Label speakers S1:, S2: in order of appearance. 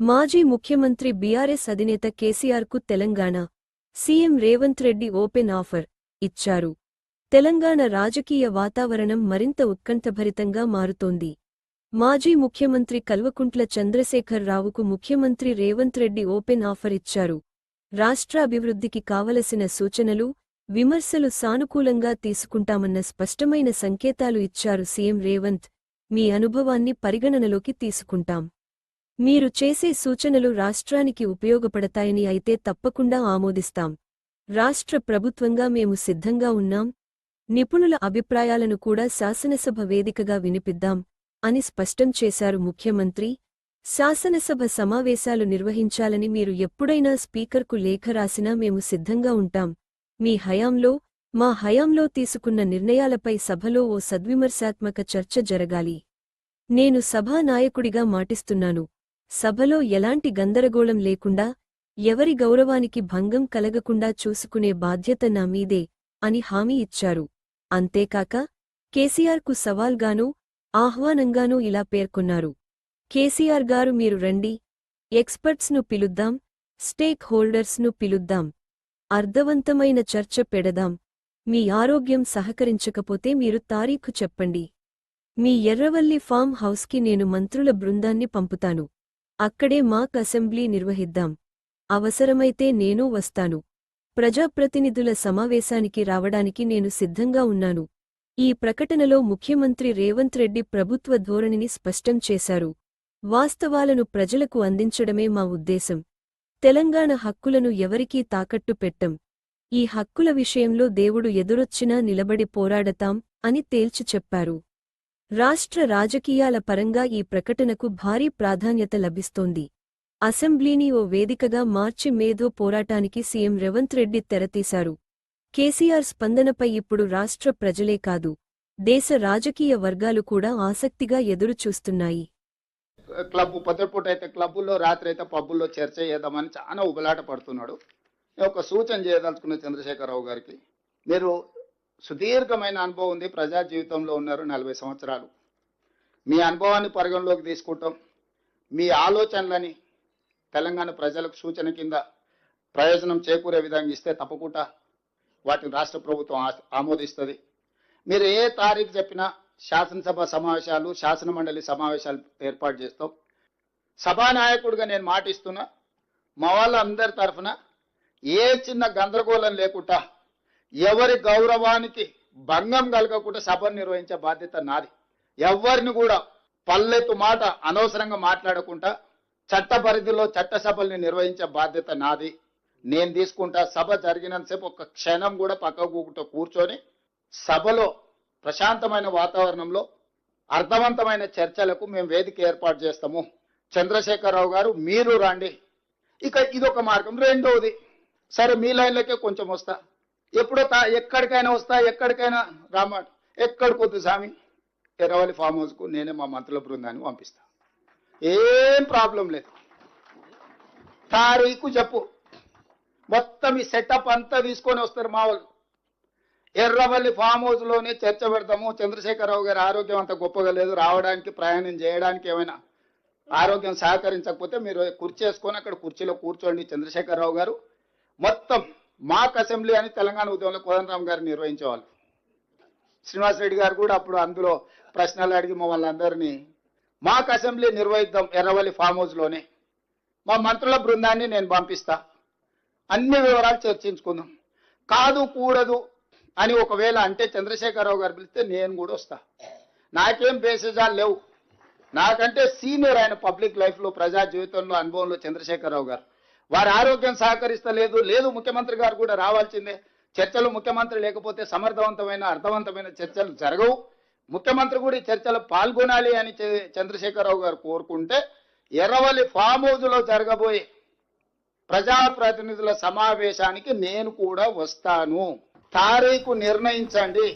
S1: మాజీ ముఖ్యమంత్రి బీఆర్ఎస్ అధినేత కేసీఆర్కు Telangana CM Revanth Reddy open offer ఇచ్చారు. తెలంగాణ రాజకీయ వాతావరణం మరింత ఉత్కంఠభరితంగా మారుతోంది. మాజీ ముఖ్యమంత్రి కల్వకుంట్ల చంద్రశేఖర్ రావుకు ముఖ్యమంత్రి రేవంత్ రెడ్డి ఓపెన్ ఆఫర్ ఇచ్చారు. రాష్ట్ర అభివృద్ధికి కావలసిన సూచనలు, విమర్శలు సానుకూలంగా తీసుకుంటామన్న స్పష్టమైన సంకేతాలు ఇచ్చారు సీఎం రేవంత్. మీ అనుభవాన్ని పరిగణనలోకి తీసుకుంటాం. మీరు చేసే సూచనలు రాష్ట్రానికి ఉపయోగపడతాయని అయితే తప్పకుండా ఆమోదిస్తాం. రాష్ట్ర ప్రభుత్వంగా మేము సిద్ధంగా ఉన్నాం. నిపుణుల అభిప్రాయాలను కూడా శాసనసభ వేదికగా వినిపిద్దాం అని స్పష్టం చేశారు ముఖ్యమంత్రి. శాసనసభ సమావేశాలు నిర్వహించాలని మీరు ఎప్పుడైనా స్పీకర్కు లేఖ రాసినా మేము సిద్ధంగా ఉంటాం. మీ హయాంలో, మా హయాంలో తీసుకున్న నిర్ణయాలపై సభలో ఓ సద్విమర్శాత్మక చర్చ జరగాలి. నేను సభానాయకుడిగా మాటిస్తున్నాను. సభలో ఎలాంటి గందరగోళం లేకుండా, ఎవరి గౌరవానికి భంగం కలగకుండా చూసుకునే బాధ్యత నా మీదే అని హామీ ఇచ్చారు. అంతేకాక కేసీఆర్కు సవాల్గానూ, ఆహ్వానంగానూ ఇలా పేర్కొన్నారు. కేసీఆర్ గారు మీరు రండి, ఎక్స్పర్ట్స్ను పిలుద్దాం, స్టేక్ హోల్డర్స్ను పిలుద్దాం, అర్థవంతమైన చర్చ పెడదాం. మీ ఆరోగ్యం సహకరించకపోతే మీరు తారీఖు చెప్పండి. మీ ఎర్రవల్లి ఫామ్ హౌస్కి నేను మంత్రుల బృందాన్ని పంపుతాను. అక్కడే మాక్ అసెంబ్లీ నిర్వహిద్దాం. అవసరమైతే నేనూ వస్తాను. ప్రజాప్రతినిధుల సమావేశానికి రావడానికి నేను సిద్ధంగా ఉన్నాను. ఈ ప్రకటనలో ముఖ్యమంత్రి రేవంత్ రెడ్డి ప్రభుత్వ ధోరణిని స్పష్టం చేశారు. వాస్తవాలను ప్రజలకు అందించడమే మా ఉద్దేశం. తెలంగాణ హక్కులను ఎవరికీ తాకట్టు పెట్టం. ఈ హక్కుల విషయంలో దేవుడు ఎదురొచ్చినా నిలబడి పోరాడతాం అని తేల్చి చెప్పారు. రాష్ట్ర రాజకీయాల పరంగా ఈ ప్రకటనకు భారీ ప్రాధాన్యత లభిస్తోంది. అసెంబ్లీని ఓ వేదికగా మార్చి మేధో పోరాటానికి సీఎం రేవంత్ రెడ్డి తెరతీశారు. కేసీఆర్ స్పందనపై ఇప్పుడు రాష్ట్ర ప్రజలే కాదు, దేశ రాజకీయ వర్గాలు కూడా ఆసక్తిగా ఎదురుచూస్తున్నాయి.
S2: క్లబ్ పొద్దుపూట అయితే క్లబ్బుల్లో, రాత్రి అయితే పబ్బుల్లో చర్చ చేద్దామని చాలా ఉబలాట పడుతున్నాడు. ఒక సూచన చేయదలుచుకున్న చంద్రశేఖరరావు గారికి, మీరు సుదీర్ఘమైన అనుభవం ఉంది, ప్రజా జీవితంలో ఉన్నారు, 40 సంవత్సరాలు. మీ అనుభవాన్ని పరిగణలోకి తీసుకుంటాం. మీ ఆలోచనలని తెలంగాణ ప్రజలకు సూచన కింద ప్రయోజనం చేకూరే విధంగా ఇస్తే తప్పకుండా వాటిని రాష్ట్ర ప్రభుత్వం ఆమోదిస్తుంది. మీరు ఏ తారీఖు చెప్పినా శాసనసభ సమావేశాలు, శాసన మండలి సమావేశాలు ఏర్పాటు చేస్తాం. సభానాయకుడిగా నేను మాటిస్తున్నా, మా వాళ్ళందరి తరఫున ఏ చిన్న గందరగోళం లేకుండా, ఎవరి గౌరవానికి భంగం కలగకుండా సభను నిర్వహించే బాధ్యత నాది. ఎవరిని కూడా పల్లెత్తు మాట అనవసరంగా మాట్లాడకుండా చట్ట పరిధిలో చట్టసభల్ని నిర్వహించే బాధ్యత నాది. నేను తీసుకుంటా. సభ జరిగినంతసేపు ఒక్క క్షణం కూడా పక్కకు కూర్చొని సభలో ప్రశాంతమైన వాతావరణంలో అర్థవంతమైన చర్చలకు మేము వేదిక ఏర్పాటు చేస్తాము. చంద్రశేఖరరావు గారు మీరు రండి. ఇక ఇదొక మార్గం. రెండవది, సరే మీ లైన్లకే కొంచెం వస్తా, ఎప్పుడో ఎక్కడికైనా వస్తా, ఎక్కడికైనా రామాట, ఎక్కడికొద్దు స్వామి, ఎర్రవల్లి ఫామ్ హౌస్కు నేనే మా మంత్రుల బృందాన్ని పంపిస్తా. ఏం ప్రాబ్లం లేదు. తారీఖు చెప్పు, మొత్తం ఈ సెటప్ అంతా తీసుకొని వస్తారు మా వాళ్ళు. ఎర్రవల్లి ఫామ్ హౌస్లోనే చర్చ పెడతాము. చంద్రశేఖరరావు గారి ఆరోగ్యం అంత గొప్పగా లేదు, రావడానికి ప్రయాణం చేయడానికి ఏమైనా ఆరోగ్యం సహకరించకపోతే మీరు కుర్చీ వేసుకొని అక్కడ కుర్చీలో కూర్చోండి. చంద్రశేఖరరావు గారు మొత్తం మాక్ అసెంబ్లీ అని తెలంగాణ ఉద్యమంలో కోదండరామ్ గారు నిర్వహించేవాళ్ళు. శ్రీనివాసరెడ్డి గారు కూడా అప్పుడు అందులో ప్రశ్నలు అడిగి మమ్మల్ని అందరినీ మాక్ అసెంబ్లీ నిర్వహిద్దాం ఎర్రవల్లి ఫామ్ హౌస్లోనే. మా మంత్రుల బృందాన్ని నేను పంపిస్తా, అన్ని వివరాలు చర్చించుకుందాం. కాదు కూడదు అని ఒకవేళ అంటే చంద్రశేఖరరావు గారు పిలిస్తే నేను కూడా వస్తా. నాకేం బేసిజాలు లేవు. నాకంటే సీనియర్ ఆయన పబ్లిక్ లైఫ్లో, ప్రజా జీవితంలో, అనుభవంలో చంద్రశేఖరరావు గారు. వారి ఆరోగ్యం సహకరిస్తలేదు, లేదు ముఖ్యమంత్రి గారు కూడా రావాల్సిందే. చర్చలు ముఖ్యమంత్రి లేకపోతే సమర్థవంతమైన, అర్థవంతమైన చర్చలు జరగవు. ముఖ్యమంత్రి కూడా ఈ చర్చలు పాల్గొనాలి అని చంద్రశేఖరరావు గారు కోరుకుంటే ఎర్రవల్లి ఫామ్ హౌస్లో జరగబోయే ప్రజాప్రతినిధుల సమావేశానికి నేను కూడా వస్తాను. తారీఖు నిర్ణయించండి.